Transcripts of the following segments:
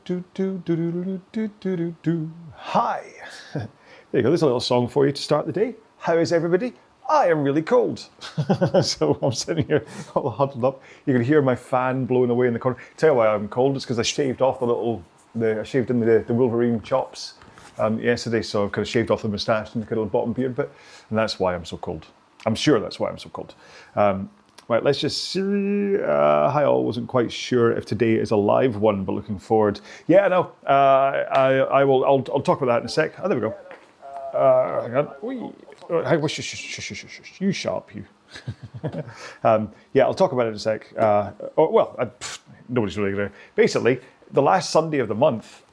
Hi. There you go. There's a little song for you to start the day. How is everybody? I am really cold. So I'm sitting here all huddled up. You can hear my fan blowing away in the corner. Tell you why I'm cold. It's because I shaved off I shaved in the Wolverine chops yesterday. So I've kind of shaved off the moustache and the kind of bottom beard bit. And that's why I'm so cold. I'm sure that's why I'm so cold. Right, let's just see. Hi all, wasn't quite sure if today is a live one, but looking forward. Yeah, no, I'll talk about that in a sec. Oh, there we go. Hang on. You sharp, you. Yeah, I'll talk about it in a sec. Nobody's really going to. Basically, the last Sunday of the month,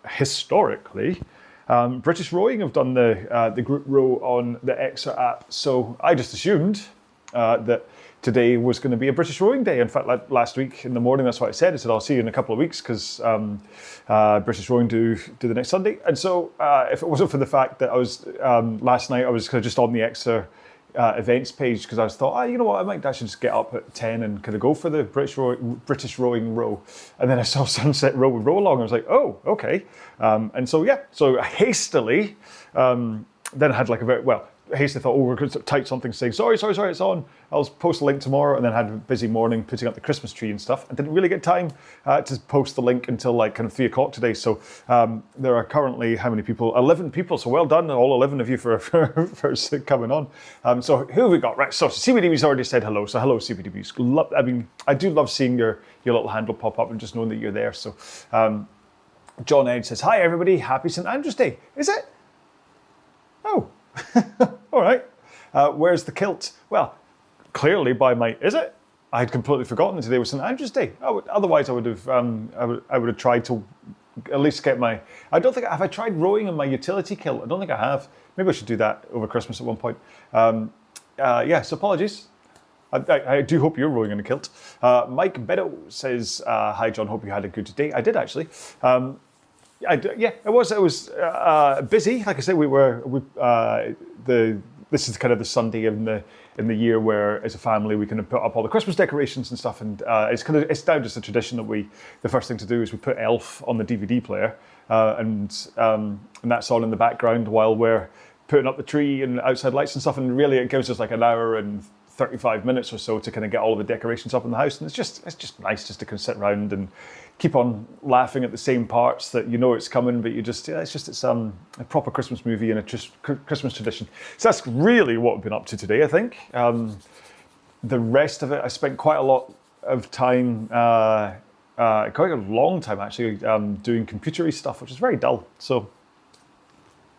historically, British Rowing have done the group row on the Exeter app. So I just assumed that today was going to be a British Rowing Day. In fact, like last week in the morning, that's what I said. I said, I'll see you in a couple of weeks because British Rowing do the next Sunday. And so if it wasn't for the fact that I was, last night, I was kind of just on the Exeter events page because I thought, you know what, I might actually just get up at 10 and kind of go for the British Rowing row. And then I saw Sunset Row with RowAlong. I was like, oh, okay. And so, yeah, so hastily, then I had like hastily thought, we're going to type something saying, sorry, it's on. I'll post a link tomorrow, and then had a busy morning putting up the Christmas tree and stuff. I didn't really get time to post the link until like kind of 3 o'clock today. So there are currently, how many people? 11 people. So well done, all 11 of you for coming on. So who have we got? Right, so CBDB's already said hello. So hello, CBDBs. I do love seeing your little handle pop up and just knowing that you're there. So John Ed says, hi everybody, happy St. Andrew's Day. Is it? Oh. All right. Where's the kilt? Well, clearly is it? I had completely forgotten that today was St. Andrew's Day. Otherwise, I would have tried to at least get my. I don't think have I tried rowing in my utility kilt. I don't think I have. Maybe I should do that over Christmas at one point. Yes, apologies. I do hope you're rowing in a kilt. Mike Beddow says, "Hi John, hope you had a good day." I did actually. It was busy. Like I said, this is kind of the Sunday in the year where, as a family, we kind of put up all the Christmas decorations and stuff. And it's now just a tradition that the first thing to do is we put Elf on the DVD player, and that's on in the background while we're putting up the tree and outside lights and stuff. And really, it gives us like an hour and 35 minutes or so to kind of get all of the decorations up in the house. And it's just nice just to kind of sit around and keep on laughing at the same parts that you know it's coming, but it's a proper Christmas movie and a Christmas tradition. So that's really what we've been up to today, I think. The rest of it, I spent quite a lot of time, quite a long time actually, doing computery stuff, which is very dull. So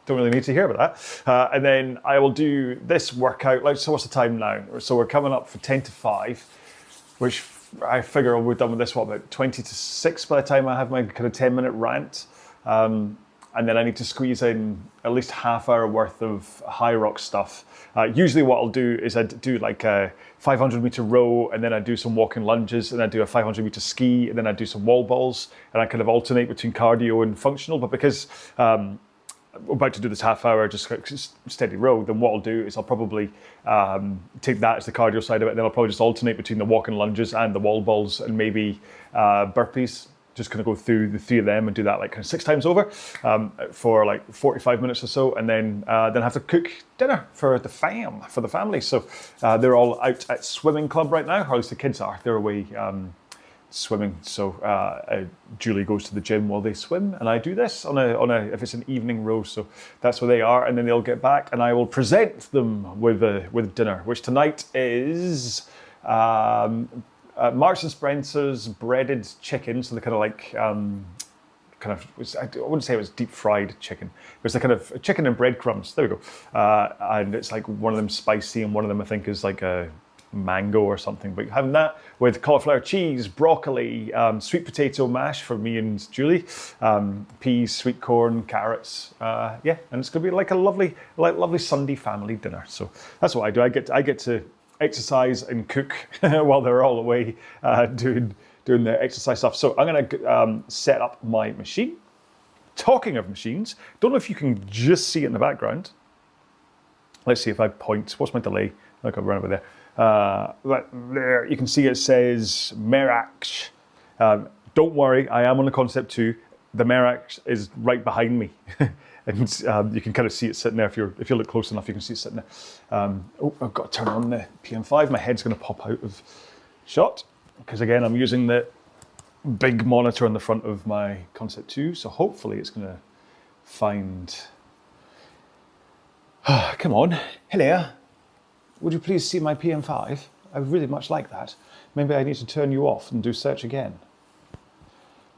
don't really need to hear about that. And then I will do this workout. So what's the time now? So we're coming up for 10 to 5, which I figure we're done with this, about 20 to 6 by the time I have my kind of 10-minute rant. And then I need to squeeze in at least half hour worth of high rock stuff. Usually what I'll do is I do like a 500 meter row, and then I do some walking lunges, and I do a 500 meter ski, and then I do some wall balls, and I kind of alternate between cardio and functional. But because we're about to do this half hour, just steady row, then what I'll do is I'll probably take that as the cardio side of it, and then I'll probably just alternate between the walking lunges and the wall balls, and maybe burpees, just kind of go through the 3 of them and do that like kind of 6 times over for like 45 minutes or so, and then have to cook dinner for the family. So they're all out at swimming club right now, or at least the kids are. They're away swimming, so Julie goes to the gym while they swim, and I do this on a if it's an evening row. So that's where they are, and then they'll get back, and I will present them with dinner, which tonight is Marks and Spencer's breaded chicken. So the kind of like I wouldn't say it was deep fried chicken. It was the kind of chicken and breadcrumbs. There we go, and it's like one of them spicy, and one of them I think is like a mango or something, but having that with cauliflower cheese, broccoli, sweet potato mash for me and Julie, peas, sweet corn, carrots, and it's gonna be like a lovely Sunday family dinner. So that's what I do. I get to exercise and cook while they're all away doing their exercise stuff. So I'm gonna set up my machine. Talking of machines, don't know if you can just see it in the background. Let's see if I point. What's my delay? I'll go run over there. Right there, you can see it says Merak don't worry, I am on the Concept 2. The Merak is right behind me. And you can kind of see it sitting there. If you look close enough, you can see it sitting there. Oh, I've got to turn on the PM5. My head's going to pop out of shot. Because again, I'm using the big monitor on the front of my Concept 2. So hopefully it's going to find... Come on. Hello. Would you please see my PM5? I would really much like that. Maybe I need to turn you off and do search again.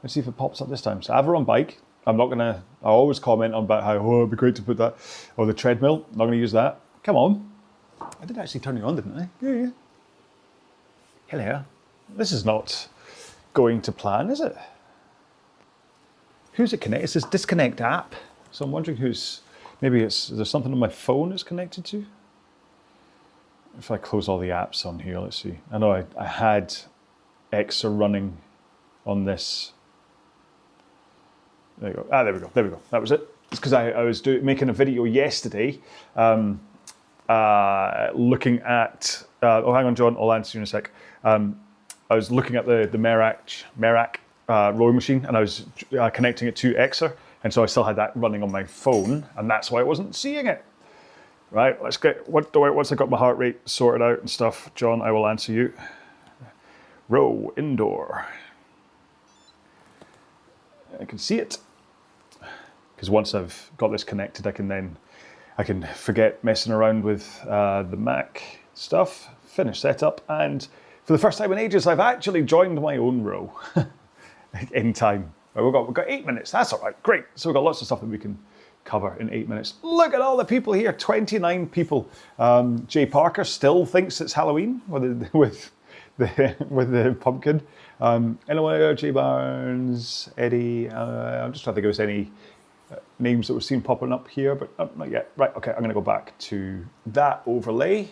Let's see if it pops up this time. So I have her on bike. I'm not gonna, I always comment on about how, oh, it'd be great to put that, or the treadmill. I'm not gonna use that. Come on. I did actually turn you on, didn't I? Yeah. Hello. This is not going to plan, is it? Who's it connected? It's this disconnect app. So I'm wondering who's, maybe is there something on my phone it's connected to? If I close all the apps on here, let's see. I know I had Exa running on this. There you go. There we go. That was it. It's because I was making a video yesterday looking at... oh, hang on, John. I'll answer you in a sec. I was looking at the Merak rowing machine, and I was connecting it to Exa, and so I still had that running on my phone, and that's why I wasn't seeing it. Right, let's get... Once I got my heart rate sorted out and stuff, John, I will answer you. Row indoor. I can see it. Because once I've got this connected, I can forget messing around with the Mac stuff, finish setup, and for the first time in ages, I've actually joined my own row in time. We've got 8 minutes, that's all right, great. So we've got lots of stuff that we can cover in 8 minutes. Look at all the people here, 29 people. Jay Parker still thinks it's Halloween with the pumpkin. Anyone, Jay Barnes, Eddie, I'm just trying to think if there's any names that we've seen popping up here, but not yet. Right, okay, I'm going to go back to that overlay.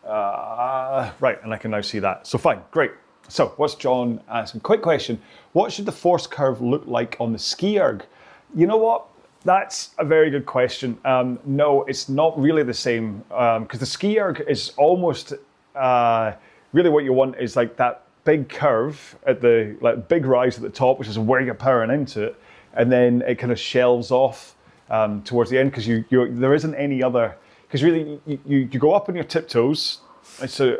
Right, and I can now see that. So fine, great. So what's John asking? Quick question. What should the force curve look like on the ski erg? You know what? That's a very good question. No, it's not really the same, because the ski erg is almost, really what you want is like that big curve at the, like big rise at the top, which is where you're powering into it, and then it kind of shelves off towards the end, because there isn't any other, because really you go up on your tiptoes, so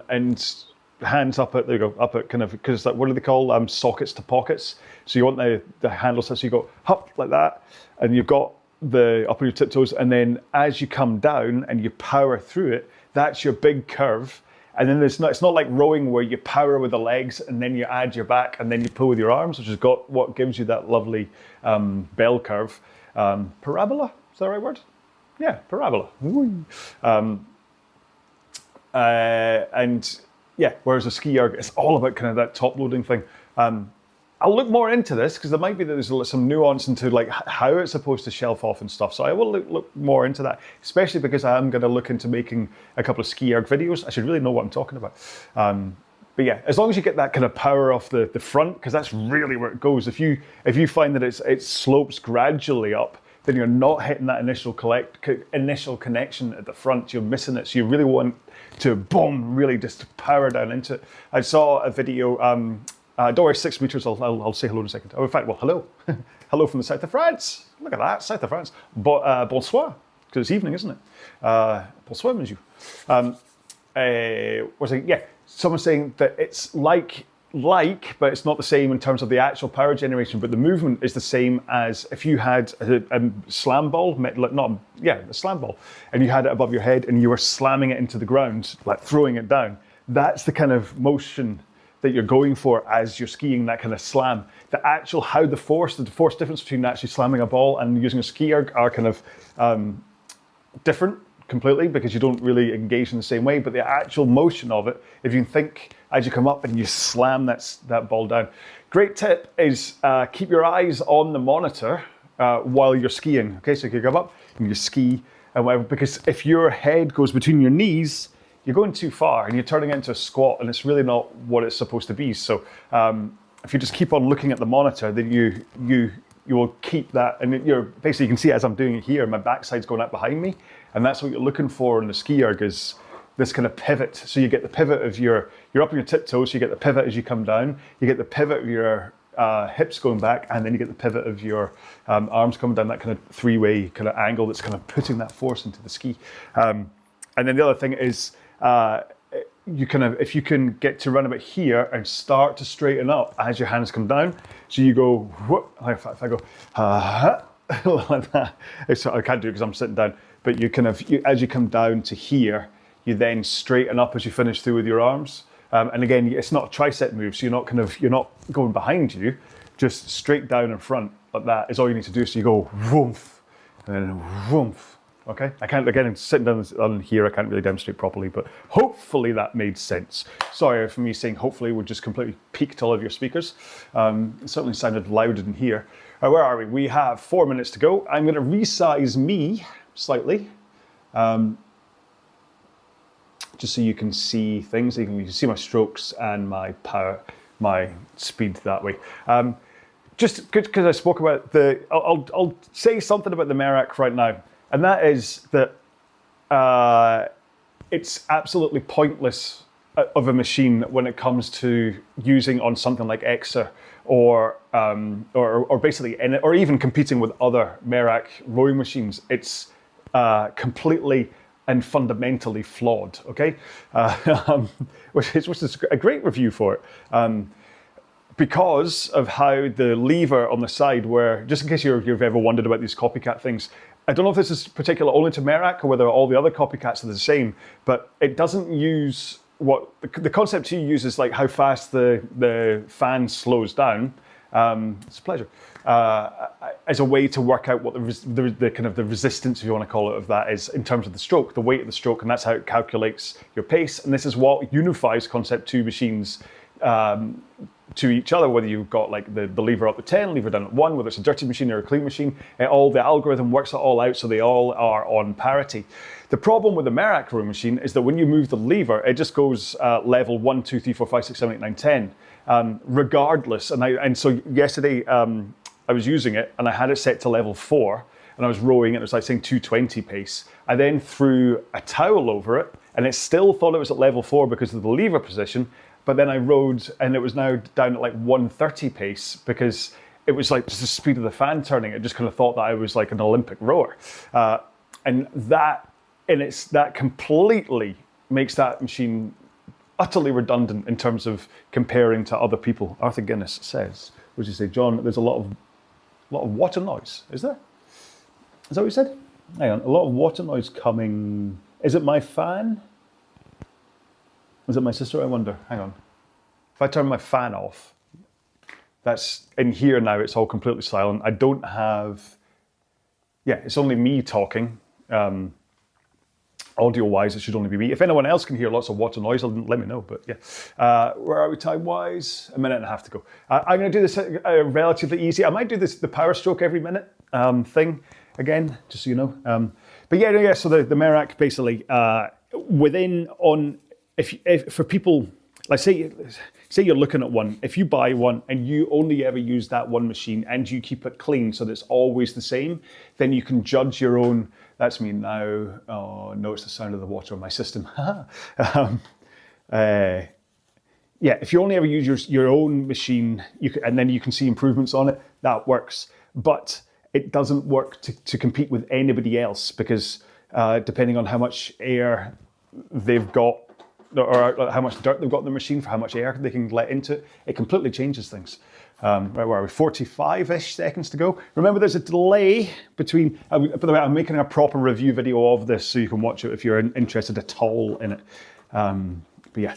and hands up at, there you go, up at kind of, because like, what do they call sockets to pockets? So you want the handles, so you go up like that, and you've got the up on your tiptoes, and then as you come down and you power through it, that's your big curve. And then it's not like rowing where you power with the legs and then you add your back and then you pull with your arms, which has got what gives you that lovely bell curve. Parabola, is that the right word? Yeah, parabola. And yeah, whereas a ski erg, it's all about kind of that top loading thing. I'll look more into this because there might be there's some nuance into like how it's supposed to shelf off and stuff. So I will look more into that, especially because I am going to look into making a couple of ski erg videos. I should really know what I'm talking about. But yeah, as long as you get that kind of power off the front, because that's really where it goes. If you find that it slopes gradually up, then you're not hitting that initial connection at the front. You're missing it. So you really want to boom, really just power down into it. I saw a video. Don't worry, 6 meters, I'll say hello in a second. Oh, in fact, well, hello. Hello from the south of France. Look at that, south of France. Bonsoir, because it's evening, isn't it? Bonsoir, monsieur. Yeah, someone's saying that it's like, but it's not the same in terms of the actual power generation, but the movement is the same as if you had a slam ball, a slam ball, and you had it above your head and you were slamming it into the ground, like throwing it down. That's the kind of motion that you're going for as you're skiing, that kind of slam. The actual, how the force difference between actually slamming a ball and using a ski erg are kind of different completely, because you don't really engage in the same way, but the actual motion of it, if you think as you come up and you slam that ball down. Great tip is keep your eyes on the monitor while you're skiing. Okay, so you come up and you ski and whatever, because if your head goes between your knees, you're going too far and you're turning it into a squat, and it's really not what it's supposed to be. So if you just keep on looking at the monitor, then you will keep that, and you're basically, you can see as I'm doing it here, my backside's going out behind me, and that's what you're looking for in the ski erg, is this kind of pivot. So you get the pivot of you're up on your tiptoes, so you get the pivot as you come down, you get the pivot of your hips going back, and then you get the pivot of your arms coming down, that kind of three-way kind of angle that's kind of putting that force into the ski. And then the other thing is, you kind of, if you can get to run about here and start to straighten up as your hands come down, so you go, whoop, if I go, like that, I can't do it because I'm sitting down, but you kind of, as you come down to here, you then straighten up as you finish through with your arms. And again, it's not a tricep move, so you're not going behind you, just straight down in front like that is all you need to do. So you go woomph, and then woomph. Okay, I can't, again, I'm sitting down on here, I can't really demonstrate properly, but hopefully that made sense. Sorry for me saying hopefully would just completely peaked all of your speakers. It certainly sounded louder than here. Where are we? We have 4 minutes to go. I'm going to resize me slightly, just so you can see things. You can see my strokes and my power, my speed that way. Just because I spoke about I'll say something about the Merak right now. And that is that it's absolutely pointless of a machine when it comes to using on something like Exa or basically, or even competing with other Merak rowing machines. It's completely and fundamentally flawed. Okay, which is a great review for it. Because of how the lever on the side, where, just in case you've ever wondered about these copycat things, I don't know if this is particular only to Merak or whether all the other copycats are the same, but it doesn't use what the concept you use is like how fast the fan slows down. It's a pleasure. As a way to work out what the kind of the resistance, if you want to call it, of that is in terms of the stroke, the weight of the stroke, and that's how it calculates your pace. And this is what unifies Concept 2 machines to each other, whether you've got like the lever up to 10, lever down at 1, whether it's a dirty machine or a clean machine, all the algorithm works it all out so they all are on parity. The problem with the Merak rowing machine is that when you move the lever, it just goes level 1, 2, 3, 4, 5, 6, 7, 8, 9, 10, regardless. And so yesterday I was using it and I had it set to level 4 and I was rowing and it was like saying 220 pace. I then threw a towel over it and it still thought it was at level 4 because of the lever position. But then I rode and it was now down at like 130 pace because it was like just the speed of the fan turning. It just kind of thought that I was like an Olympic rower. And that completely makes that machine utterly redundant in terms of comparing to other people. Arthur Guinness says, what did you say, John, there's a lot of water noise, is there? Is that what you said? Hang on, a lot of water noise coming. Is it my fan? Was it my sister? I wonder. Hang on. If I turn my fan off, that's in here now. It's all completely silent. I don't have. Yeah, it's only me talking. Audio-wise, it should only be me. If anyone else can hear lots of water noise, let me know. But yeah, where are we time-wise? A minute and a half to go. I'm going to do this relatively easy. I might do the power stroke every minute thing again, just so you know. But yeah. So the Merak basically if for people, like say you're looking at one, if you buy one and you only ever use that one machine and you keep it clean so that it's always the same, then you can judge your own. That's me now. Oh no, it's the sound of the water on my system. Yeah, if you only ever use your own machine, and then you can see improvements on it, that works. But it doesn't work to compete with anybody else because depending on how much air they've got, or how much dirt they've got in the machine for how much air they can let into it, it completely changes things. Right, where are we? 45-ish seconds to go. Remember, there's a delay between. By the way, I'm making a proper review video of this, so you can watch it if you're interested at all in it. But yeah,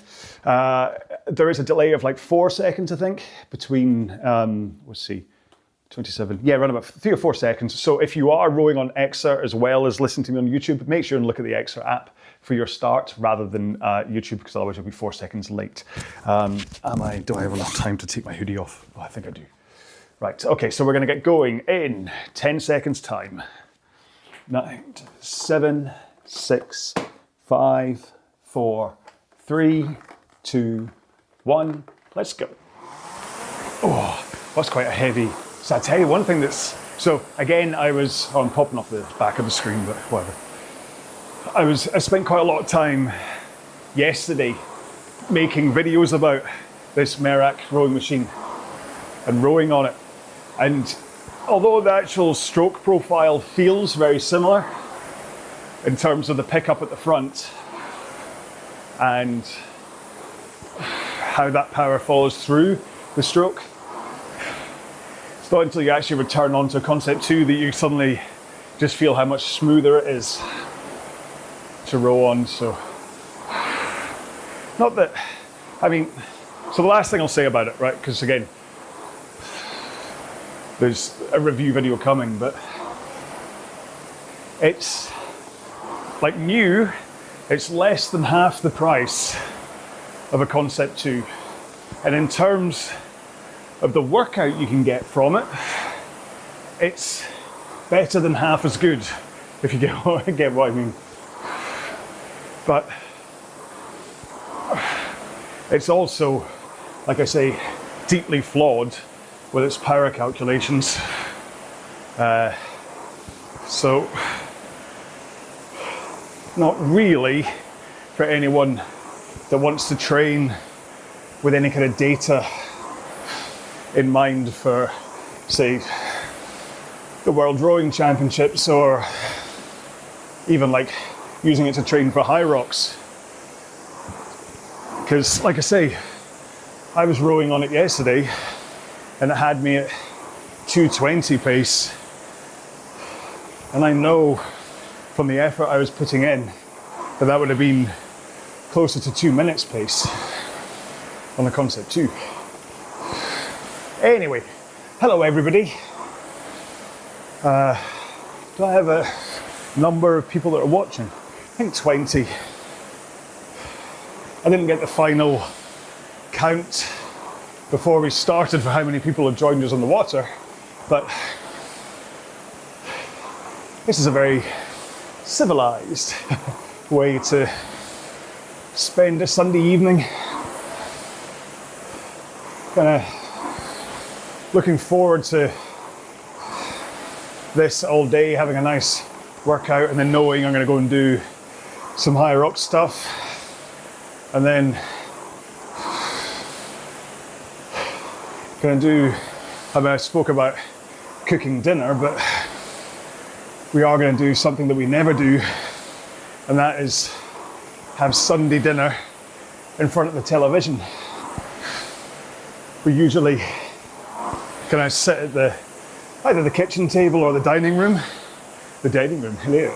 there is a delay of like 4 seconds, I think, between. Let's see. 27, yeah, around about 3 or 4 seconds. So if you are rowing on Exa as well as listening to me on YouTube, make sure and look at the Exa app for your start rather than YouTube, because otherwise you'll be 4 seconds late. Do I have enough time to take my hoodie off? Oh, I think I do. Right, okay, so we're gonna get going in 10 seconds time. 9, 7, 6, 5, 4, 3, 2, 1, let's go. Oh, that's quite a heavy. So I tell you one thing so again, I'm popping off the back of the screen, but whatever. I spent quite a lot of time yesterday making videos about this Merak rowing machine and rowing on it. And although the actual stroke profile feels very similar in terms of the pickup at the front and how that power follows through the stroke, it's not until you actually return onto Concept 2 that you suddenly just feel how much smoother it is to row on. So, not that, I mean, so the last thing I'll say about it, right, because again, there's a review video coming, but it's like new, it's less than half the price of a Concept 2. And in terms of the workout you can get from it, it's better than half as good, if you get what I mean. But it's also, like I say, deeply flawed with its power calculations. So, not really for anyone that wants to train with any kind of data in mind for, say, the World Rowing Championships, or even like using it to train for high rocks. Because, like I say, I was rowing on it yesterday and it had me at 2:20 pace, and I know from the effort I was putting in that that would have been closer to 2 minutes pace on the Concept 2. Anyway, hello everybody. Do I have a number of people that are watching? I think 20. I didn't get the final count before we started for how many people have joined us on the water, but this is a very civilized way to spend a Sunday evening. Kind of looking forward to this all day, having a nice workout, and then knowing I'm going to go and do some high rock stuff, and then going to do, I mean, I spoke about cooking dinner, but we are going to do something that we never do, and that is have Sunday dinner in front of the television. We usually kind of sit at either the kitchen table or the dining room, hello,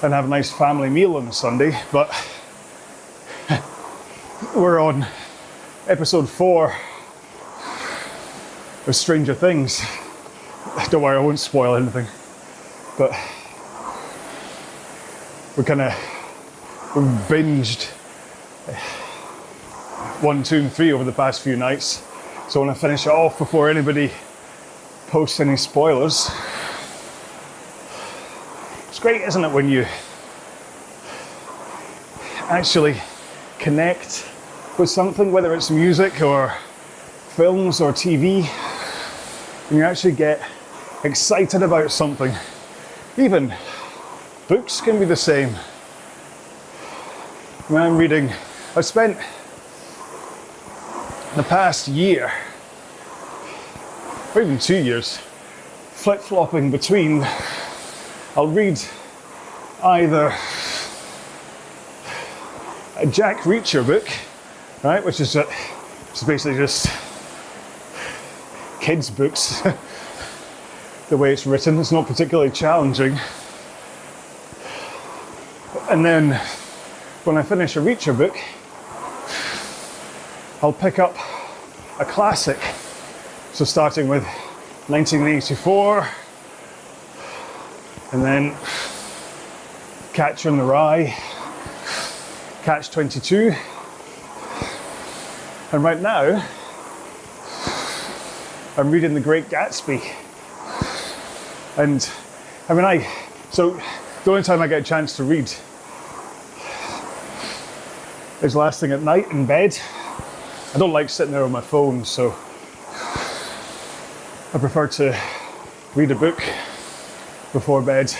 and have a nice family meal on a Sunday, but we're on episode 4 of Stranger Things. Don't worry, I won't spoil anything, but we binged 1, 2, and 3 over the past few nights, so I want to finish it off before anybody posts any spoilers. It's great, isn't it, when you actually connect with something, whether it's music or films or TV, and you actually get excited about something. Even books can be the same. When I'm reading, I've spent the past year, or even 2 years, flip-flopping between, I'll read either a Jack Reacher book, right, which is basically just kids' books. The way it's written, it's not particularly challenging. And then when I finish a Reacher book, I'll pick up a classic. So starting with 1984, and then Catcher in the Rye, Catch 22, and right now I'm reading The Great Gatsby. And I mean, so the only time I get a chance to read is last thing at night in bed. I don't like sitting there on my phone, so I prefer to read a book before bed.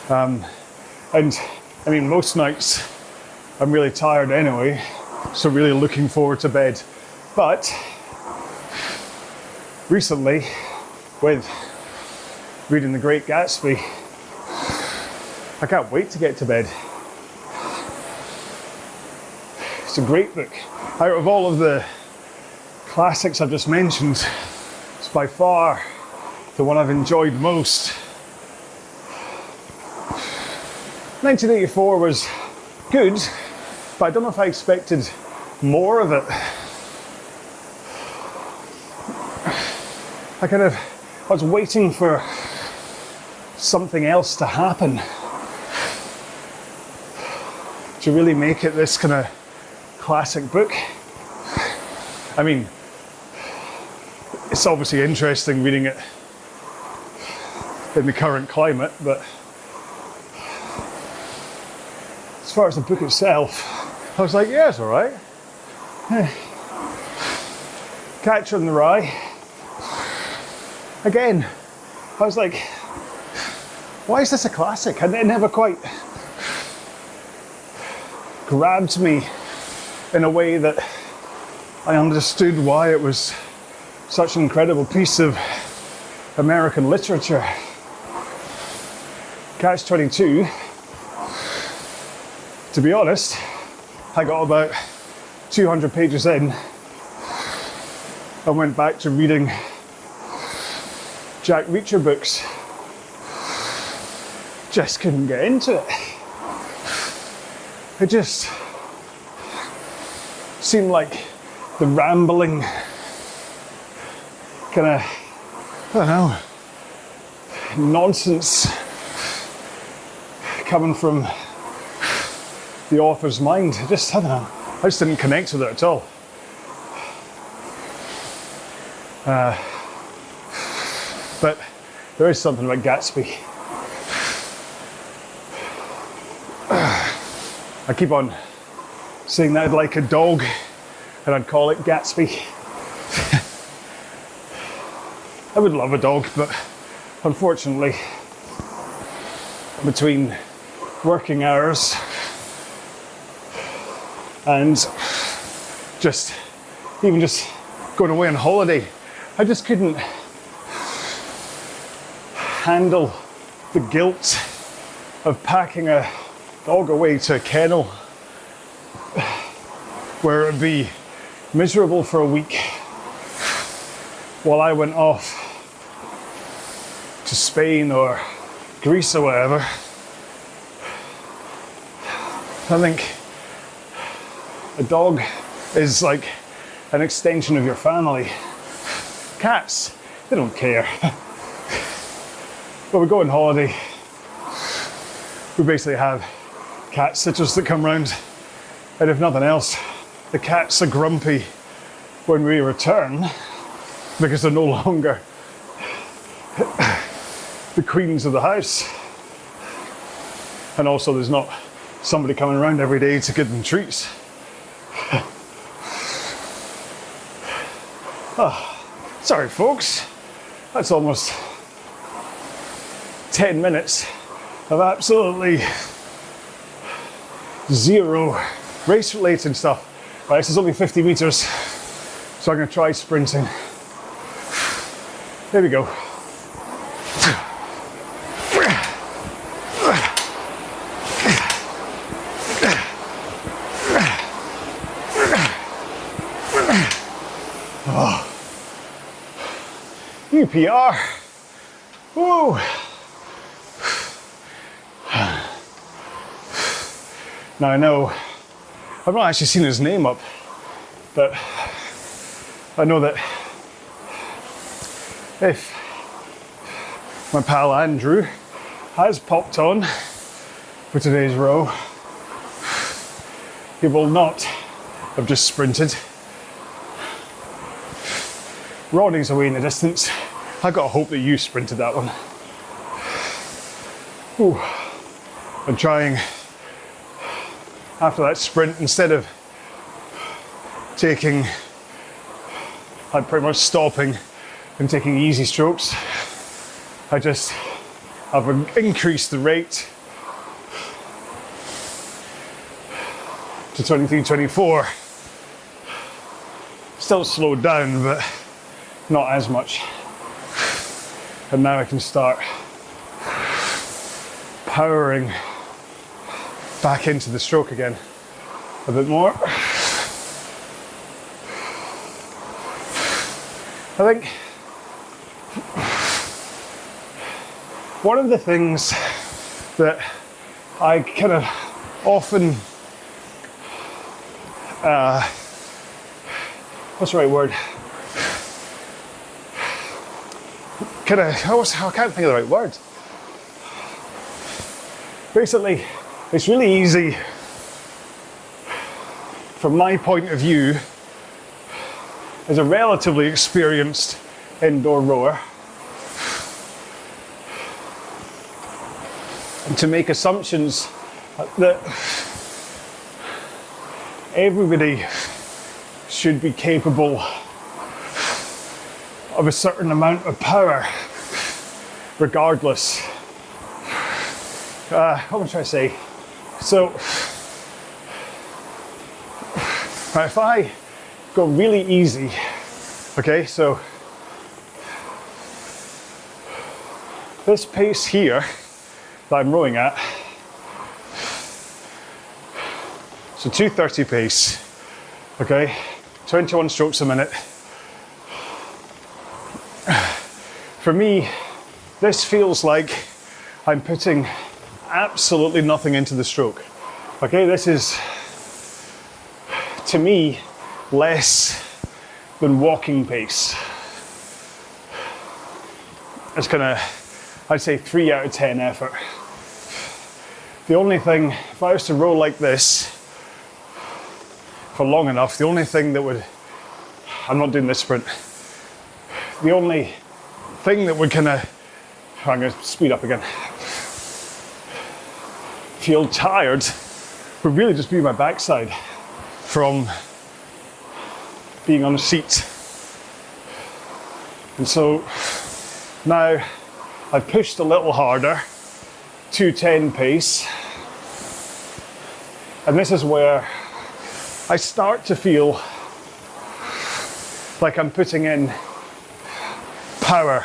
And I mean, most nights I'm really tired anyway, so really looking forward to bed. But recently, with reading The Great Gatsby, I can't wait to get to bed. It's a great book. Out of all of the classics I've just mentioned, it's by far the one I've enjoyed most. 1984 was good, but I don't know if I expected more of it. I was waiting for something else to happen to really make it this kind of classic book. I mean, it's obviously interesting reading it in the current climate, but as far as the book itself, I was like, yeah, it's all right. Catcher in the Rye. Again, I was like, why is this a classic? And it never quite grabbed me in a way that I understood why it was such an incredible piece of American literature. Catch-22, to be honest, I got about 200 pages in and went back to reading Jack Reacher books. Just couldn't get into it. It just seemed like the rambling kind of, I don't know, nonsense coming from the author's mind. I don't know, I just didn't connect with it at all. But there is something about Gatsby. I keep on saying that I'd like a dog and I'd call it Gatsby. I would love a dog, but unfortunately, between working hours and just going away on holiday, I just couldn't handle the guilt of packing a dog away to a kennel where it would be miserable for a week while I went off to Spain or Greece or whatever. I think a dog is like an extension of your family. Cats, they don't care. When we go on holiday, we basically have cat sitters that come round, and if nothing else, the cats are grumpy when we return because they're no longer the queens of the house. And also there's not somebody coming around every day to give them treats. Oh, sorry folks, that's almost 10 minutes of absolutely zero race-related stuff. Right, this is only 50 meters, so I'm going to try sprinting. There we go. Oh. UPR. Whoa. Now I know I've not actually seen his name up, but I know that if my pal Andrew has popped on for today's row, he will not have just sprinted. Ronnie's away in the distance. I gotta hope that you sprinted that one. Ooh. I'm trying after that sprint, instead of pretty much stopping and taking easy strokes, I've increased the rate to 23, 24. Still slowed down, but not as much. And now I can start powering back into the stroke again a bit more. I think one of the things that I kind of often, what's the right word? I can't think of the right word. Basically, it's really easy, from my point of view, as a relatively experienced indoor rower, and to make assumptions that everybody should be capable of a certain amount of power, regardless. What am I trying to say? So, if I go really easy, okay, so this pace here that I'm rowing at, so 230 pace, okay, 21 strokes a minute. For me, this feels like I'm putting absolutely nothing into the stroke. Okay, this is, to me, less than walking pace. It's kind of, I'd say 3 out of 10 effort. The only thing, if I was to row like this for long enough, the only thing that would, I'm not doing this sprint, the only thing that would kind of, I'm going to speed up again, feel tired would really just be my backside from being on a seat. And so now I've pushed a little harder, 210 pace, and this is where I start to feel like I'm putting in power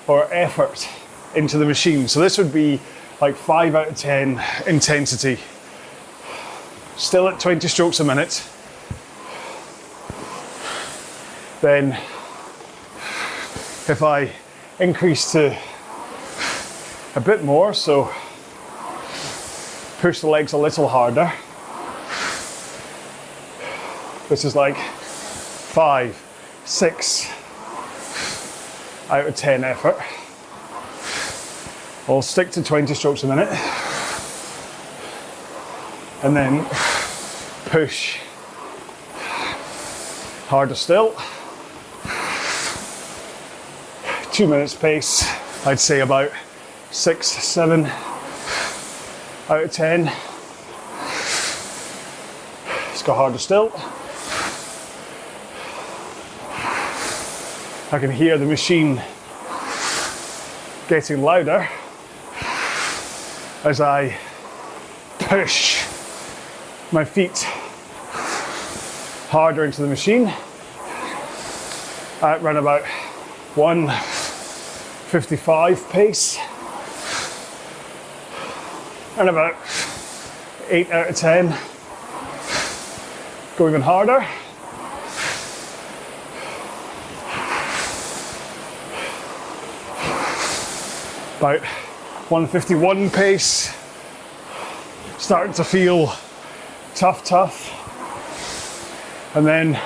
or effort into the machine. So this would be like 5 out of 10 intensity. Still at 20 strokes a minute. Then if I increase to a bit more, so push the legs a little harder, this is like 5, 6 out of 10 effort. I'll stick to 20 strokes a minute and then push harder still. 2 minutes pace, I'd say about 6, 7 out of 10. Let's go harder still. I can hear the machine getting louder as I push my feet harder into the machine at around about 1:55 pace, and about 8 out of 10. Go even harder. About 1:51 pace. Starting to feel tough. And then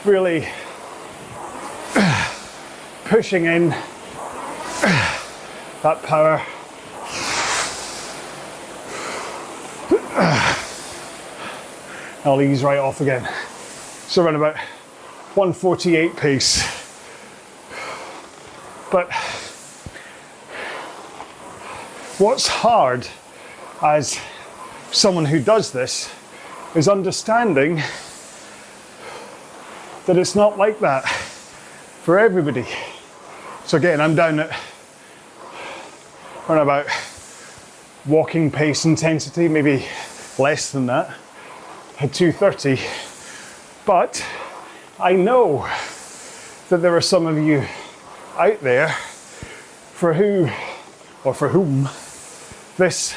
really pushing in that power. I'll ease right off again. So around about 1:48 pace. But what's hard as someone who does this is understanding that it's not like that for everybody. So again, I'm down at around about walking pace intensity, maybe less than that, at 2:30. But I know that there are some of you out there for whom this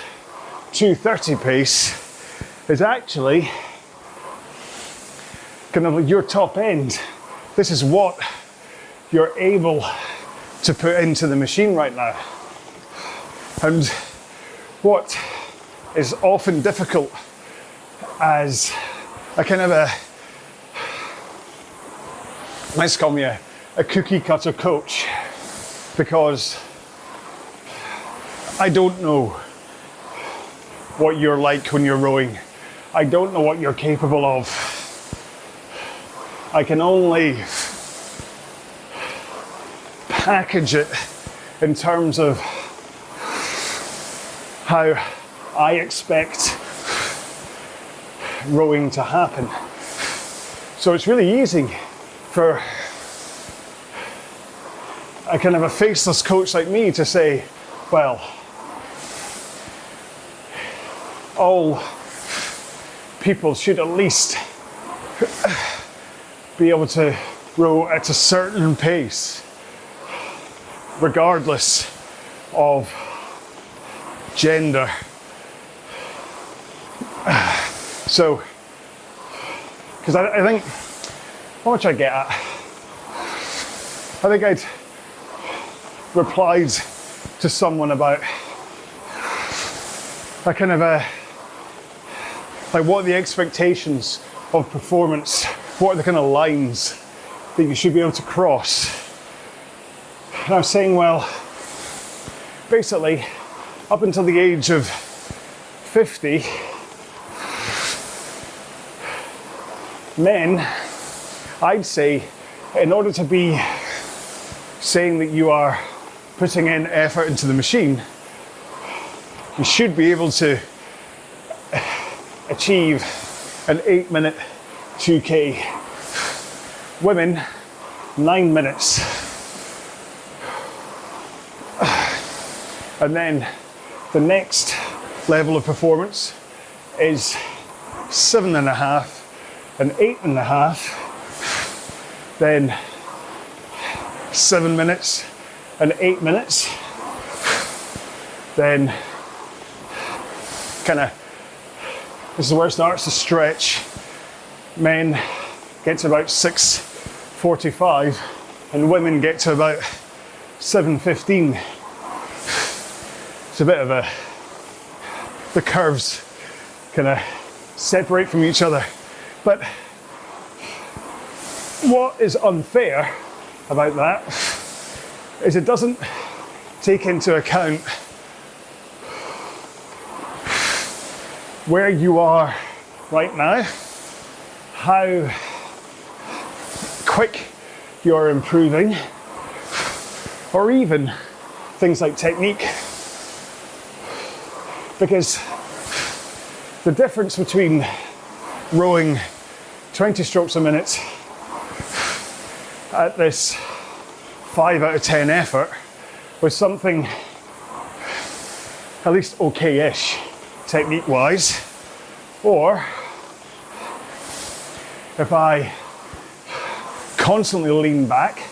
2:30 pace is actually kind of your top end. This is what you're able to put into the machine right now. And what is often difficult as a kind of let's call me a cookie cutter coach, because I don't know what you're like when you're rowing. I don't know what you're capable of. I can only package it in terms of how I expect rowing to happen. So it's really easy for a kind of a faceless coach like me to say, well, all people should at least be able to row at a certain pace, regardless of gender. So, because I think, what much I get at, I think I'd replied to someone about a kind of like what are the expectations of performance, what are the kind of lines that you should be able to cross. And I was saying, well, basically, up until the age of 50, men, I'd say, in order to be saying that you are putting in effort into the machine, you should be able to achieve an 8-minute 2K. Women, 9 minutes. And then the next level of performance is 7.5 and 8.5, then 7 minutes and 8 minutes, then kind of, this is where it starts to stretch. Men get to about 6:45 and women get to about 7:15. It's a bit of the curves kind of separate from each other. But what is unfair about that is it doesn't take into account where you are right now, how quick you're improving, or even things like technique. Because the difference between rowing 20 strokes a minute at this 5 out of 10 effort with something at least okay-ish technique wise, or if I constantly lean back,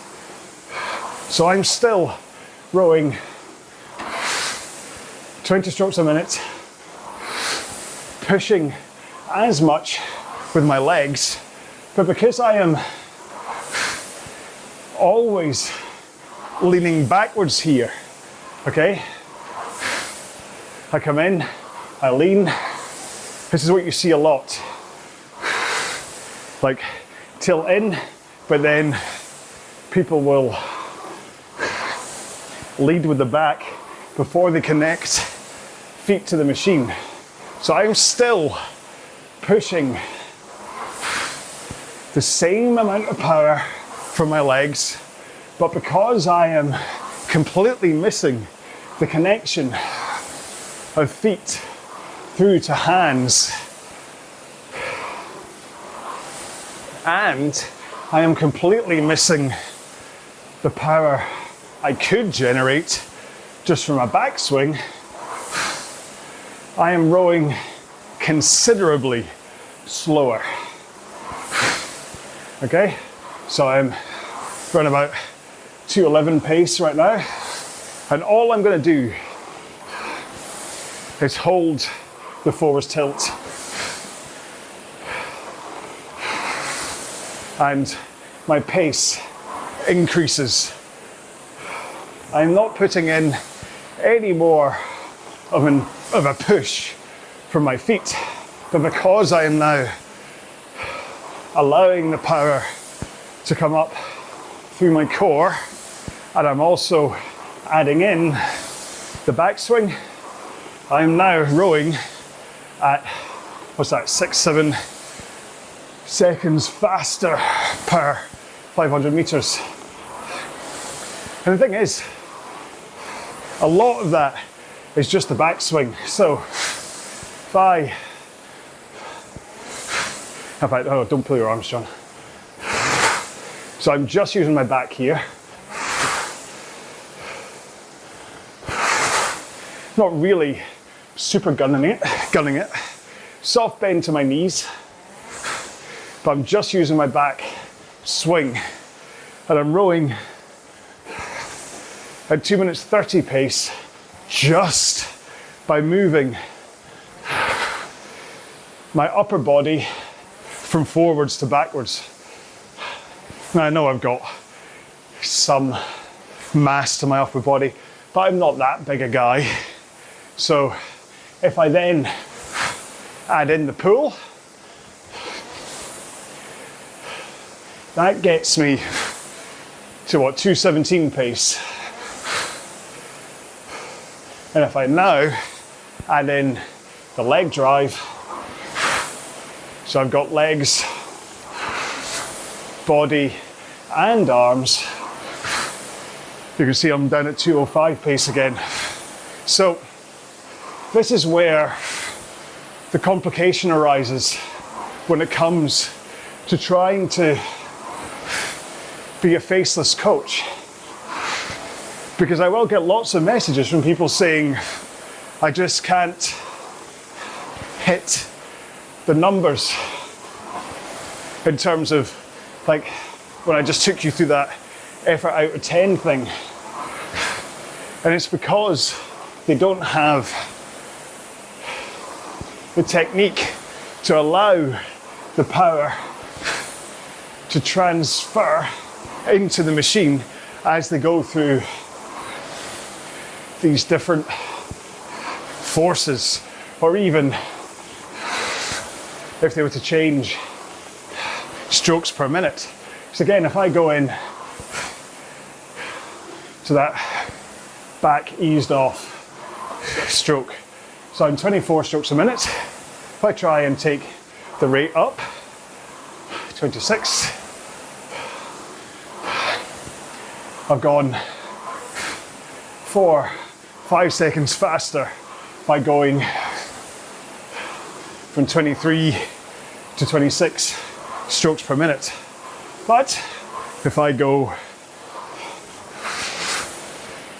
so I'm still rowing 20 strokes a minute, pushing as much with my legs, but because I am always leaning backwards here, okay? I come in, I lean. This is what you see a lot. Like tilt in, but then people will lead with the back before they connect feet to the machine. So I'm still pushing the same amount of power from my legs, but because I am completely missing the connection of feet through to hands, and I am completely missing the power I could generate just from a backswing, I am rowing considerably slower. Okay, so I'm running about 2:11 pace right now, and all I'm going to do is hold the forwards tilt, and my pace increases. I'm not putting in any more of a push from my feet, but because I am now allowing the power to come up through my core, and I'm also adding in the backswing, I'm now rowing at, what's that, 6-7 seconds faster per 500 meters. And the thing is, a lot of that is just the backswing. So if I, oh, don't pull your arms, John. So I'm just using my back here. Not really super gunning it. Soft bend to my knees, but I'm just using my back swing, and I'm rowing at 2 minutes 30 pace just by moving my upper body from forwards to backwards. Now, I know I've got some mass to my upper body, but I'm not that big a guy. So if I then add in the pull, that gets me to what, 2:17 pace. And if I now add in the leg drive, so I've got legs, body and arms, you can see I'm down at 2:05 pace again. So this is where the complication arises when it comes to trying to be a faceless coach. Because I will get lots of messages from people saying, I just can't hit the numbers in terms of, like, when I just took you through that effort out of 10 thing. And it's because they don't have the technique to allow the power to transfer into the machine as they go through these different forces, or even if they were to change strokes per minute. So again, if I go in to that back eased off stroke, so I'm 24 strokes a minute. If I try and take the rate up, 26, I've gone 4-5 seconds faster by going from 23 to 26 strokes per minute. But if I go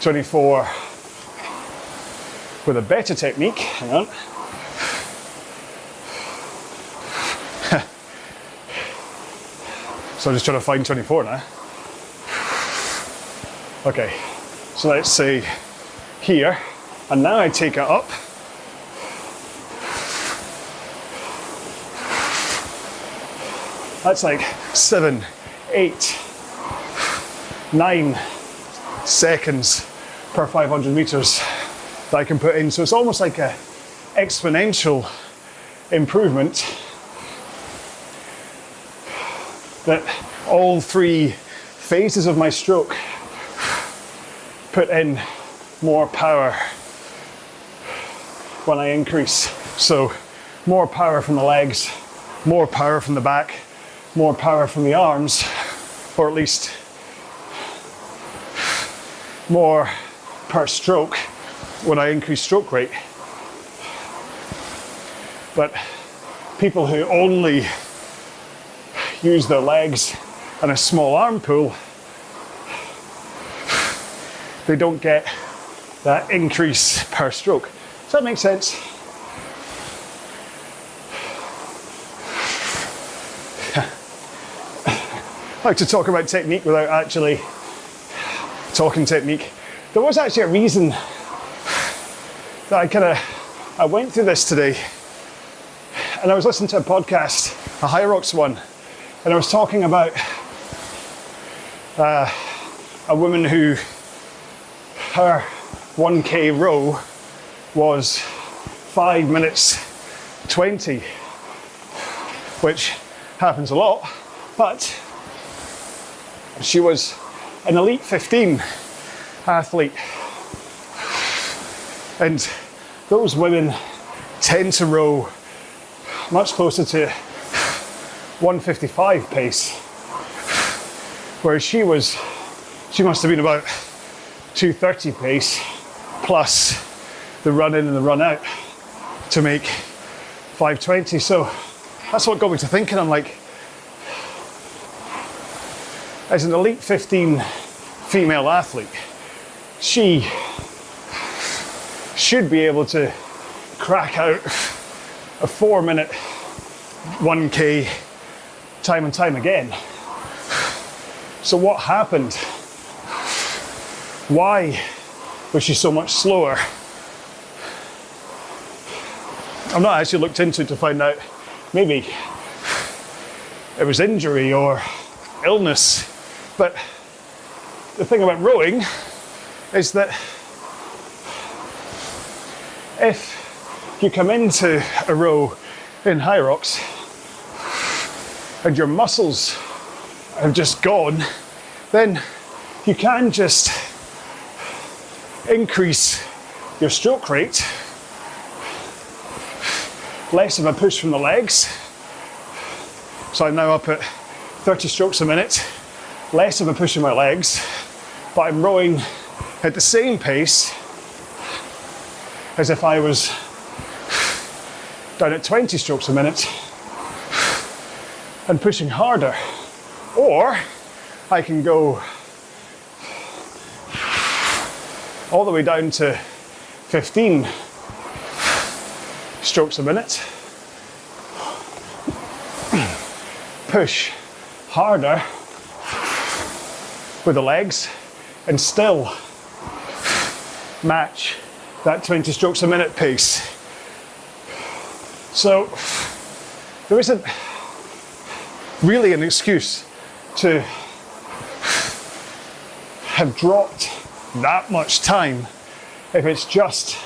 24 with a better technique, hang on. So I'm just trying to find 24 now. Okay, so let's say here, and now I take it up. That's like 7, 8, 9 seconds per 500 meters that I can put in. So it's almost like an exponential improvement that all 3 phases of my stroke put in more power when I increase. So more power from the legs, more power from the back, more power from the arms, or at least more per stroke when I increase stroke rate. But people who only use their legs and a small arm pull, they don't get that increase per stroke. Does that make sense? I like to talk about technique without actually talking technique. There was actually a reason that I went through this today, and I was listening to a podcast, a Hyrox one, and I was talking about a woman who, her 1K row was 5 minutes 20, which happens a lot, but she was an elite 15 athlete, and those women tend to row much closer to 155 pace, whereas she must have been about 230 pace plus the run in and the run out to make 520. So that's what got me to thinking. I'm like, as an elite 15 female athlete, she should be able to crack out a 4-minute 1K time and time again. So what happened? Why was she so much slower? I've not actually looked into it to find out. Maybe it was injury or illness. But the thing about rowing is that if you come into a row in Hyrox and your muscles have just gone, then you can just increase your stroke rate, less of a push from the legs. So I'm now up at 30 strokes a minute, less of a push in my legs, but I'm rowing at the same pace as if I was down at 20 strokes a minute and pushing harder. Or I can go all the way down to 15 strokes a minute, push harder with the legs, and still match that 20 strokes a minute pace. So there isn't really an excuse to have dropped that much time if it's just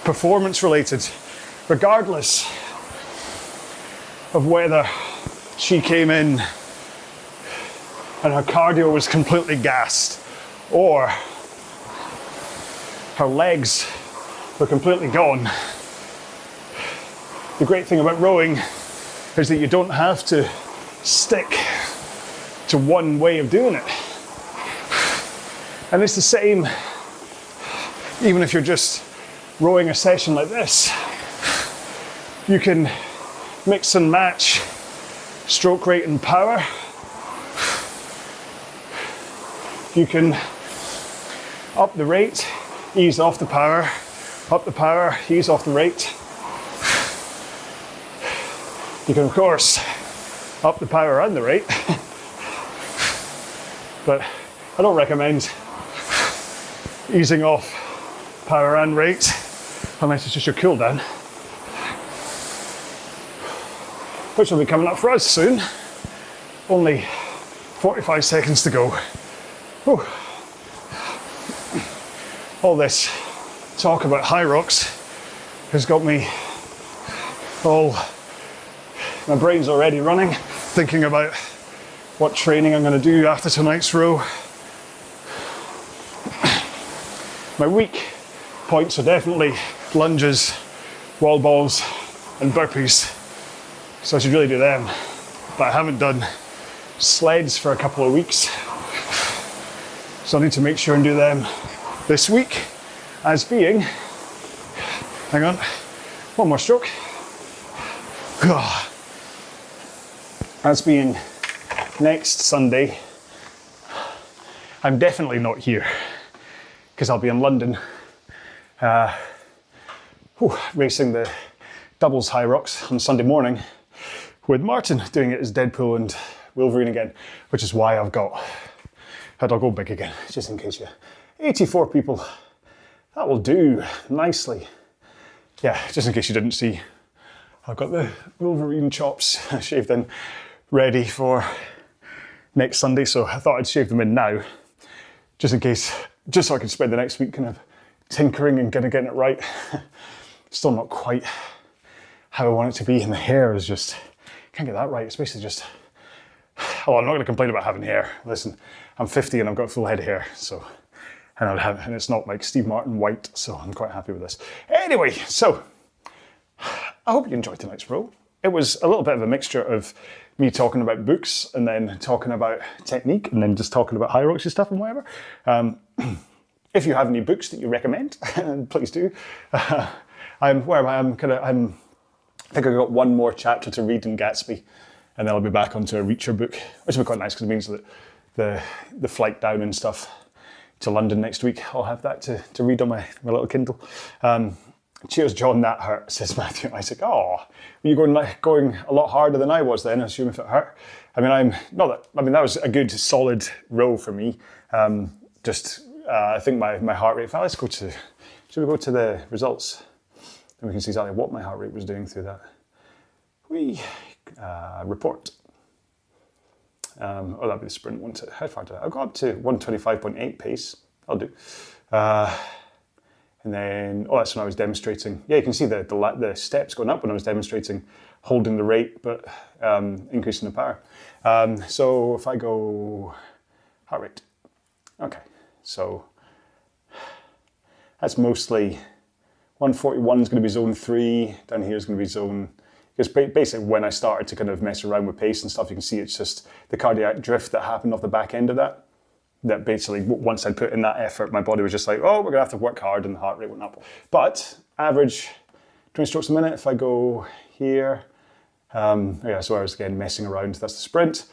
performance related, regardless of whether she came in and her cardio was completely gassed or her legs were completely gone. The great thing about rowing is that you don't have to stick to one way of doing it. And it's the same even if you're just rowing a session like this. You can mix and match stroke rate and power. You can up the rate, ease off the power, up the power, ease off the rate. You can of course up the power and the rate, but I don't recommend easing off power and rate unless it's just your cool down, which will be coming up for us soon. Only 45 seconds to go. Whew. All this talk about Hyrox has got me my brain's already running, thinking about what training I'm going to do after tonight's row. My weak points are definitely lunges, wall balls and burpees, so I should really do them, but I haven't done sleds for a couple of weeks, so I need to make sure and do them this week, as being, hang on, one more stroke, as being next Sunday. I'm definitely not here because I'll be in London racing the doubles Hyrox on Sunday morning, with Martin doing it as Deadpool and Wolverine again, which is why I'll go big again, just in case you. 84 people, that will do nicely. Yeah, just in case you didn't see, I've got the Wolverine chops shaved in, ready for next Sunday, so I thought I'd shave them in now, just in case, just so I can spend the next week kind of tinkering and getting it right. Still not quite how I want it to be, and the hair is just, can't get that right. It's basically just, oh, I'm not going to complain about having hair. Listen, I'm 50 and I've got a full head of hair, so, and it's not like Steve Martin white, so I'm quite happy with this. Anyway, so, I hope you enjoyed tonight's row. It was a little bit of a mixture of me talking about books and then talking about technique and then just talking about hierarchy stuff and whatever. If you have any books that you recommend, please do. I think I've got one more chapter to read in Gatsby, and then I'll be back onto a Reacher book, which will be quite nice because it means that the flight down and stuff to London next week, I'll have that to read on my little Kindle. Cheers, John, that hurt, says Matthew. I said, oh, were you going a lot harder than I was then, I assume if it hurt? I mean, that was a good solid row for me. I think my heart rate fell. Should we go to the results? Then we can see exactly what my heart rate was doing through that. Report. That'd be the sprint. How far did I got up to 125.8 pace. I'll do. And then, that's when I was demonstrating. Yeah, you can see the steps going up when I was demonstrating holding the rate, but increasing the power. So if I go heart rate. Okay, so that's mostly 141 is going to be zone 3, down here is going to be zone, because basically when I started to kind of mess around with pace and stuff, you can see it's just the cardiac drift that happened off the back end of that basically once I'd put in that effort, my body was just like, oh, we're going to have to work hard, and the heart rate went up. But average 20 strokes a minute, if I go here, so I was again messing around, that's the sprint.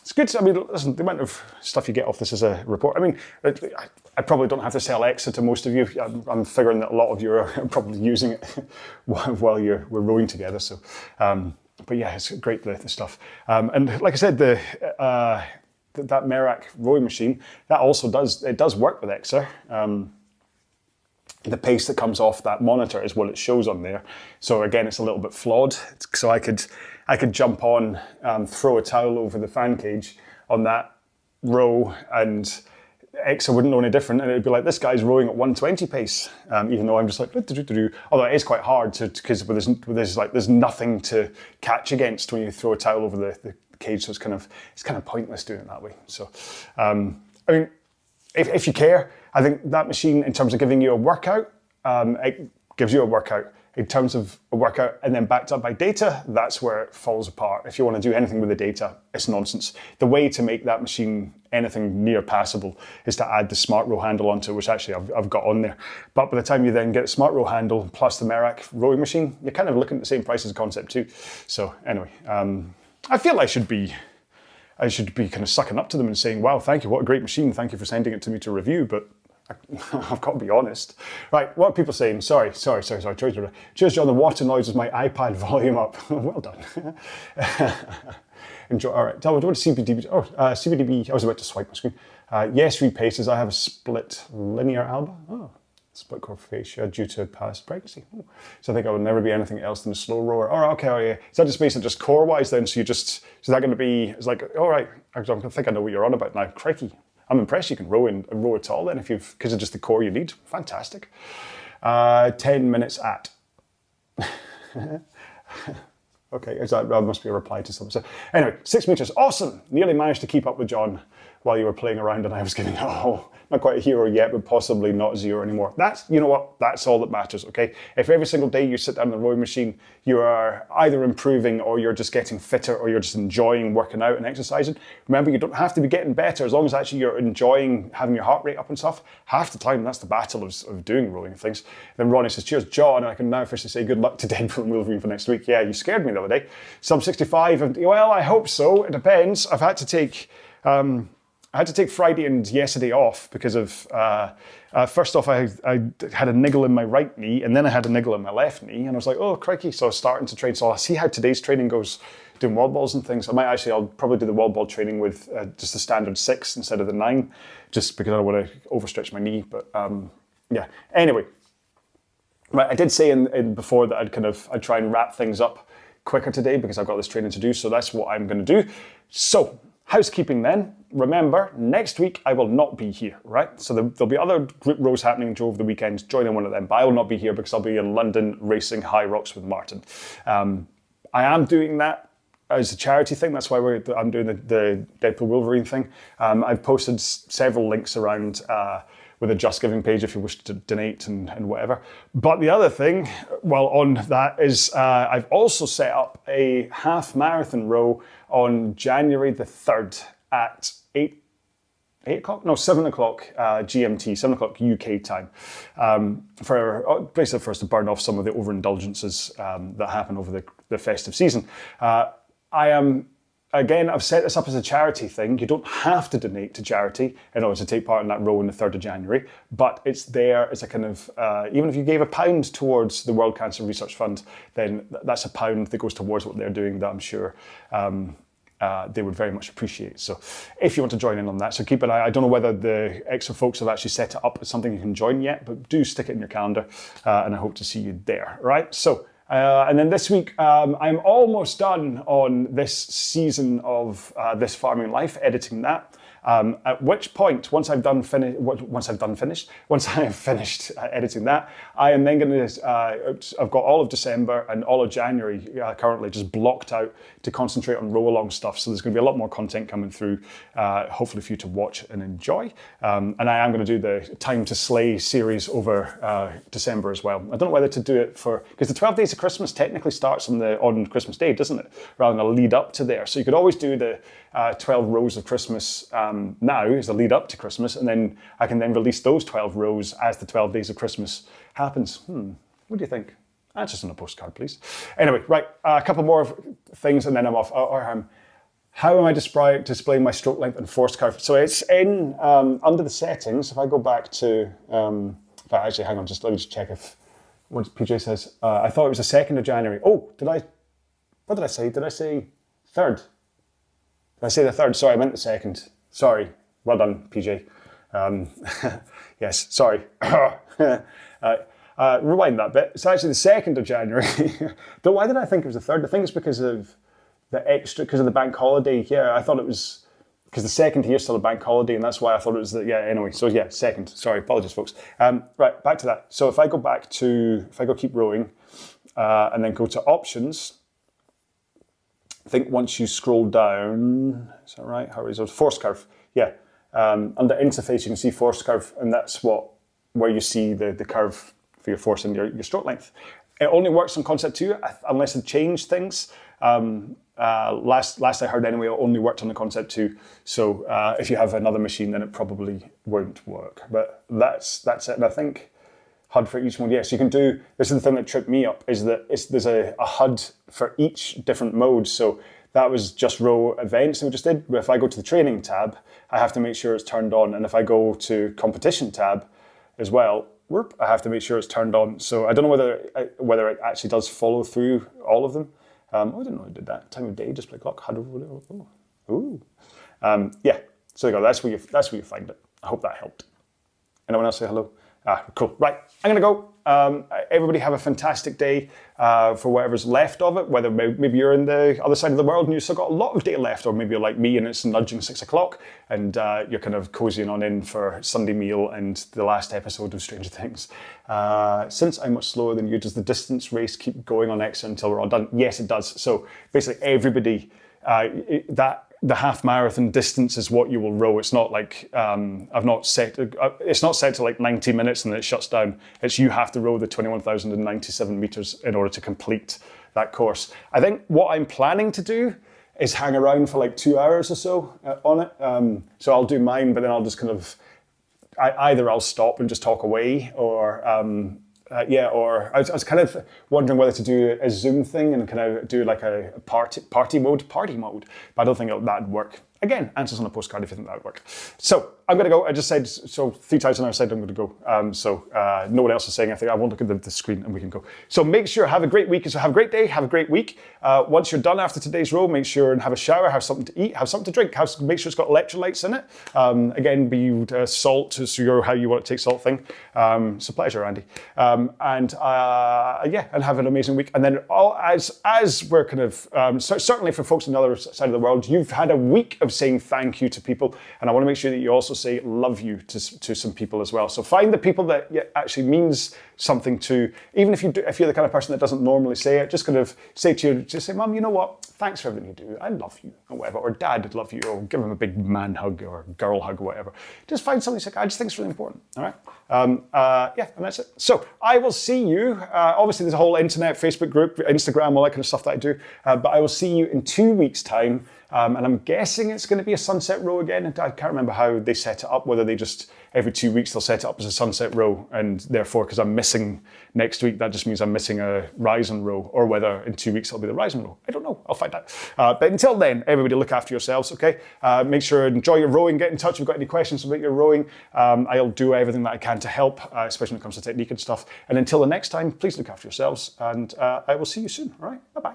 It's good. I mean, listen, the amount of stuff you get off this as a report. I mean, I probably don't have to sell Exa to most of you. I'm figuring that a lot of you are probably using it while we're rowing together. So, but yeah, it's great, the stuff. And like I said, that Merak rowing machine, that also does work with Exa. The pace that comes off that monitor is what it shows on there. So again, it's a little bit flawed. So I could jump on, throw a towel over the fan cage on that row, and Exa wouldn't know any different, and it'd be like, this guy's rowing at 120 pace, even though I'm just like, although it is quite hard because there's nothing to catch against when you throw a towel over the cage, so it's kind of pointless doing it that way. So, I mean, if you care, I think that machine, in terms of giving you a workout, it gives you a workout. In terms of a workout and then backed up by data, that's where it falls apart. If you want to do anything with the data, it's nonsense. The way to make that machine anything near passable is to add the smart row handle onto it, which actually I've got on there. But by the time you then get the smart row handle plus the Merak rowing machine, you're kind of looking at the same price as a Concept 2. So anyway, I feel I should be kind of sucking up to them and saying, wow, thank you, what a great machine, thank you for sending it to me to review, but I've got to be honest. Right, what are people saying? Sorry. Cheers, John, the water noise is my iPad volume up. Well done. Enjoy. All right, tell me, what is CBDB? CBDB, I was about to swipe my screen. Yes, read paces. I have a split linear alba. Oh, split core fascia due to past pregnancy. Oh. So I think I would never be anything else than a slow rower. Oh, okay, oh, yeah. Is that just basically just core-wise then? So is that going to be, it's like, all right, I think I know what you're on about now. Crikey. I'm impressed you can row at all then, because of just the core you need. Fantastic. 10 minutes at. Okay, that must be a reply to something. So anyway, 6 meters, awesome. Nearly managed to keep up with John while you were playing around, and I was giving, not quite a hero yet, but possibly not zero anymore. You know what? That's all that matters, okay? If every single day you sit down on the rowing machine, you are either improving or you're just getting fitter or you're just enjoying working out and exercising. Remember, you don't have to be getting better as long as actually you're enjoying having your heart rate up and stuff. Half the time, that's the battle of doing rowing things. Then Ronnie says, cheers, John, and I can now officially say good luck to Deadpool and Wolverine for next week. Yeah, you scared me the other day. Sub 65, well, I hope so. It depends. I've had to take... I had to take Friday and yesterday off because of, first off, I had a niggle in my right knee, and then I had a niggle in my left knee, and I was like, oh, crikey. So I was starting to train. So I'll see how today's training goes, doing wall balls and things. I'll probably do the wall ball training with just the standard 6 instead of the 9, just because I don't want to overstretch my knee. But yeah, anyway. Right, I did say in before that I'd try and wrap things up quicker today because I've got this training to do, so that's what I'm going to do. So, housekeeping then. Remember, next week I will not be here, right? So there'll be other group rows happening over the weekend. Join in one of them, but I will not be here because I'll be in London racing High Rocks with Martin. I am doing that as a charity thing. That's why I'm doing the Deadpool Wolverine thing. I've posted several links around with a Just Giving page if you wish to donate and whatever. But the other thing, while on that, is I've also set up a half marathon row on January the 3rd at 7 o'clock GMT, 7 o'clock UK time, for basically for us to burn off some of the overindulgences that happen over the festive season. I've set this up as a charity thing. You don't have to donate to charity in order to take part in that row on the 3rd of January, but it's there as a kind of, even if you gave £1 towards the World Cancer Research Fund, then that's £1 that goes towards what they're doing that I'm sure they would very much appreciate. So if you want to join in on that, so keep an eye. I don't know whether the extra folks have actually set it up as something you can join yet, but do stick it in your calendar, and I hope to see you there, right? So, and then this week, I'm almost done on this season of This Farming Life, editing that. At which point, once I've finished editing that, I am then going to, I've got all of December and all of January currently just blocked out to concentrate on RowAlong stuff. So there's going to be a lot more content coming through, hopefully for you to watch and enjoy. And I am going to do the Time to Slay series over December as well. I don't know whether to do it because the 12 Days of Christmas technically starts on Christmas Day, doesn't it? Rather than a lead up to there. So you could always do the 12 rows of Christmas now as a lead up to Christmas, and then I can then release those 12 rows as the 12 Days of Christmas happens. What do you think? Answer us on a postcard, please. Anyway, right, a couple more things and then I'm off. How am I displaying my stroke length and force curve? So it's in under the settings. If I go back to, actually, hang on, let me just check what PJ says. I thought it was the 2nd of January. Oh, what did I say? Did I say 3rd? Did I say the 3rd? Sorry, I meant the 2nd. Sorry. Well done, PJ. Yes, sorry. Rewind that bit. It's actually the 2nd of January. Why did I think it was the 3rd? I think it's because of the bank holiday here. I thought it was because the 2nd here is still a bank holiday, and that's why I thought it was anyway. So yeah, 2nd. Sorry, apologies, folks. Right, back to that. So if I go keep rowing, and then go to options, I think once you scroll down, is that right? Horizontal force curve. Yeah. Under interface, you can see force curve, and that's where you see the curve for your force and your stroke length. It only works on Concept 2 unless they've changed things. Last I heard anyway, it only worked on the Concept 2. So if you have another machine, then it probably won't work. But that's it. And I think HUD for each mode. Yes, you can do. This is the thing that tripped me up, is that there's a HUD for each different mode. So that was just row events that we just did. But if I go to the training tab, I have to make sure it's turned on. And if I go to competition tab as well, I have to make sure it's turned on. So I don't know whether it actually does follow through all of them. I didn't know it did that. Time of day, display clock, HUD. Ooh. Yeah. So there you go. That's where you find it. I hope that helped. Anyone else say hello? Cool. Right, I'm going to go. Everybody have a fantastic day for whatever's left of it, whether maybe you're in the other side of the world and you've still got a lot of day left, or maybe you're like me and it's nudging 6 o'clock and you're kind of cozying on in for Sunday meal and the last episode of Stranger Things. Since I'm much slower than you, does the distance race keep going on X until we're all done? Yes, it does. So basically everybody, the half marathon distance is what you will row. It's not like it's not set to like 90 minutes and then it shuts down. It's you have to row the 21,097 meters in order to complete that course. I think what I'm planning to do is hang around for like 2 hours or so on it. So I'll do mine, but then I'll just kind of either I'll stop and just talk away, or Yeah, or I was kind of wondering whether to do a Zoom thing and kind of do like a party mode, but I don't think that'd work. Again, answers on a postcard if you think that would work. So I'm going to go. I just said, so 3 times now I said I'm going to go. No one else is saying anything. I won't look at the screen and we can go. So make sure, have a great week. So have a great day, have a great week. Once you're done after today's row, make sure and have a shower, have something to eat, have something to drink. Make sure it's got electrolytes in it. Again, be salt, so you're how you want to take salt thing. It's a pleasure, Andy. And have an amazing week. And then as we're kind of, certainly for folks on the other side of the world, you've had a week of saying thank you to people, and I want to make sure that you also say love you to some people as well. So find the people that actually means something to, even if you're the kind of person that doesn't normally say it, just kind of say to you, just say, Mum, you know what? Thanks for everything you do. I love you, or whatever. Or Dad, I love you, or give him a big man hug or girl hug or whatever. Just find something like, I just think it's really important. All right. And that's it. So I will see you. Obviously, there's a whole internet, Facebook group, Instagram, all that kind of stuff that I do. But I will see you in 2 weeks' time. And I'm guessing it's going to be a sunset row again. I can't remember how they set it up, whether they just, every 2 weeks they'll set it up as a sunset row, and therefore, because I'm missing next week, that just means I'm missing a Ryzen row, or whether in 2 weeks it'll be the Ryzen row. I don't know, I'll find out. But until then, everybody look after yourselves, okay? Make sure, enjoy your rowing, get in touch if you've got any questions about your rowing. I'll do everything that I can to help, especially when it comes to technique and stuff. And until the next time, please look after yourselves, and I will see you soon, all right? Bye-bye.